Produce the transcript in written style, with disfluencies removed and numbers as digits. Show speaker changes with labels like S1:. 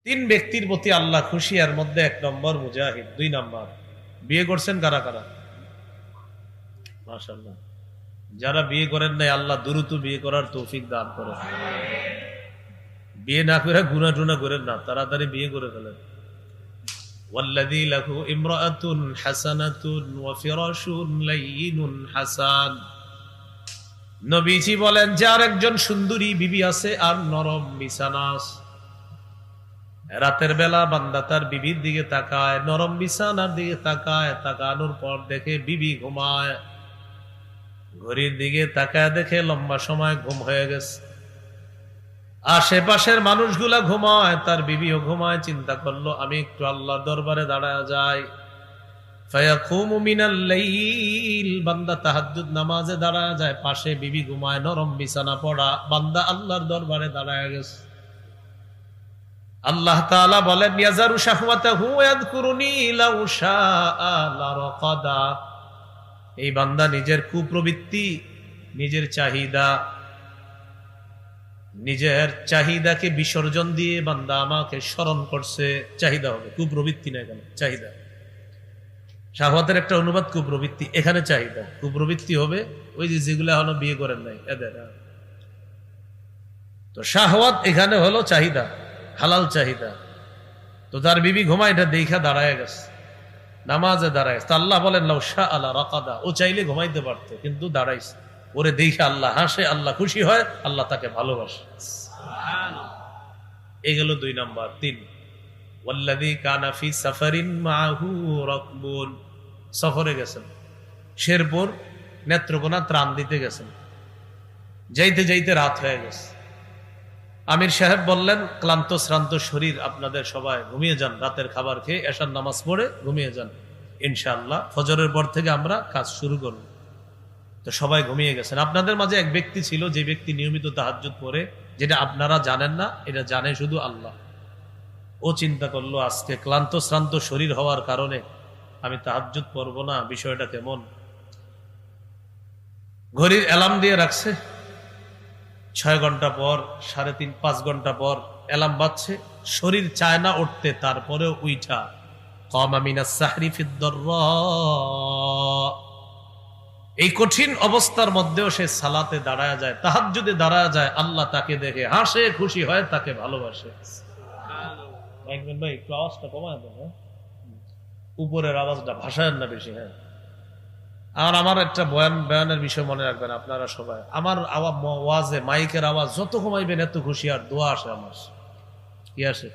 S1: তিন ব্যক্তির প্রতি আল্লাহ খুশি, এর মধ্যে 1 নম্বর মুজাহিদ, 2 নম্বর বিয়ে করছেন কারা কারা? মাশাআল্লাহ। যারা বিয়ে করেন নাই আল্লাহ দ্রুত বিয়ে করার তৌফিক দান করে। বিয়ে না করে গুনাহ টুনা করেন না, তাড়াতাড়ি বিয়ে করে ফেলেন। ওয়াল্লাযী লাহু ইমরাআতুন হাসানাতুন ওয়া ফিরাশুন লাইয়িনুন হাসান। নবীজি বলেন, যার একজন সুন্দরী বিবি আছে আর নরম বিছানা আছে। রাতের বেলা বান্দা তার বিবির দিকে তাকায়, নরম বিছানার দিকে তাকায়, তাকানোর পর দেখে বিবি ঘুমায়, ঘড়ির দিকে তাকায় দেখে লম্বা সময় ঘুম হয়ে গেছে। আশেপাশের মানুষগুলা ঘুমায়, তার বিবিও ঘুমায়। চিন্তা করলো, আমি একটু আল্লাহর দরবারে দাঁড়ায় যাই। ফায়াকুমু মিনাল লাইল, বান্দা তাহাজ্জুদ নামাজে দাঁড়ায় যায়, পাশে বিবি ঘুমায়, নরম বিছানা পড়া, বান্দা আল্লাহর দরবারে দাঁড়ায় গেছে। আল্লাহ তাআলা বলেন, ইয়াজারু শাহওয়াতাহু ইয়াযকুরুনি লাউ শাআ লারাকাদা। এই বান্দা নিজের কুপ্রবৃত্তি, নিজের চাহিদাকে বিসর্জন দিয়ে বান্দা আমাকে স্মরণ করছে। চাহিদা হবে, কুপ্রবৃত্তি না, কেন চাহিদা। শাহওয়াতের একটা অনুবাদ কুপ্রবৃত্তি, এখানে চাহিদা। কুপ্রবৃত্তি হবে ওই যে যেগুলা হলো বিয়ে করেন নাই এদের। তো শাহওয়াত এখানে হলো চাহিদা, হালাল চাহিদা। তো তার বিবি ঘুমায়, এটা দেখা দাঁড়ায় গেছে, নামাজে দাঁড়ায়। আল্লাহ বলেন, লাউ শাআ লারাকাদা, ও চাইলে ঘুমাইতে পারতো কিন্তু দাঁড়াইছে। ওরে দেখে আল্লাহ হাসে, আল্লাহ খুশি হয়, আল্লাহ তাকে ভালোবাসে। এই গেল 2 নাম্বার। 3, ওয়াল্লাযী কানা ফি সাফারিন মাআহু রাকবুন। সফরে গেছেন, শেরপুর নেত্রকোনা ত্রাণ দিতে গেছেন, যাইতে যাইতে রাত হয়ে গেছে। আমির সাহেব বললেন, ক্লান্ত শ্রান্ত শরীর আপনাদের, সবাই ঘুমিয়ে যান, রাতের খাবার খেয়ে এশার নামাজ পড়ে ঘুমিয়ে যান, ইনশাআল্লাহ ফজরের পর থেকে আমরা কাজ শুরু করব। তো সবাই ঘুমিয়ে গেছেন। আপনাদের মাঝে এক ব্যক্তি ছিল, যে ব্যক্তি নিয়মিত তাহাজ্জুদ পড়ে, যেটা আপনারা জানেন না, এটা জানে শুধু আল্লাহ। ও চিন্তা করলো, আজকে ক্লান্ত শ্রান্ত শরীর হওয়ার কারণে আমি তাহাজ্জুদ পড়বো না, বিষয়টা কেমন। ঘড়ির অ্যালার্ম দিয়ে রাখছে, 6 ঘন্টা পর, 3.5 5 ঘন্টা পর অ্যালার্ম বাজছে, শরীর চায় না উঠতে, তারপরেও উইঠা কামা মিনাস সাহরি ফিদ দররা। এই কঠিন অবস্থার মধ্যেও সে সালাতে দাঁড়ায় যায়, তাহাজ্জুদে দাঁড়ায় যায়। আল্লাহ তাকে দেখে হাসে, খুশি হয়, তাকে ভালোবাসে। ভাই একটু আওয়াজটা কমায় দেন, উপরের আওয়াজটা ভাষায় না বেশি। হ্যাঁ, আর আমার একটা বয়ানের বিষয় মনে রাখবেন আপনারা সবাই, আমার ওয়াজে মাইকের আওয়াজ যত কমাইবেন এত খুশি আর দোয়া আসে আমার। কি আসে?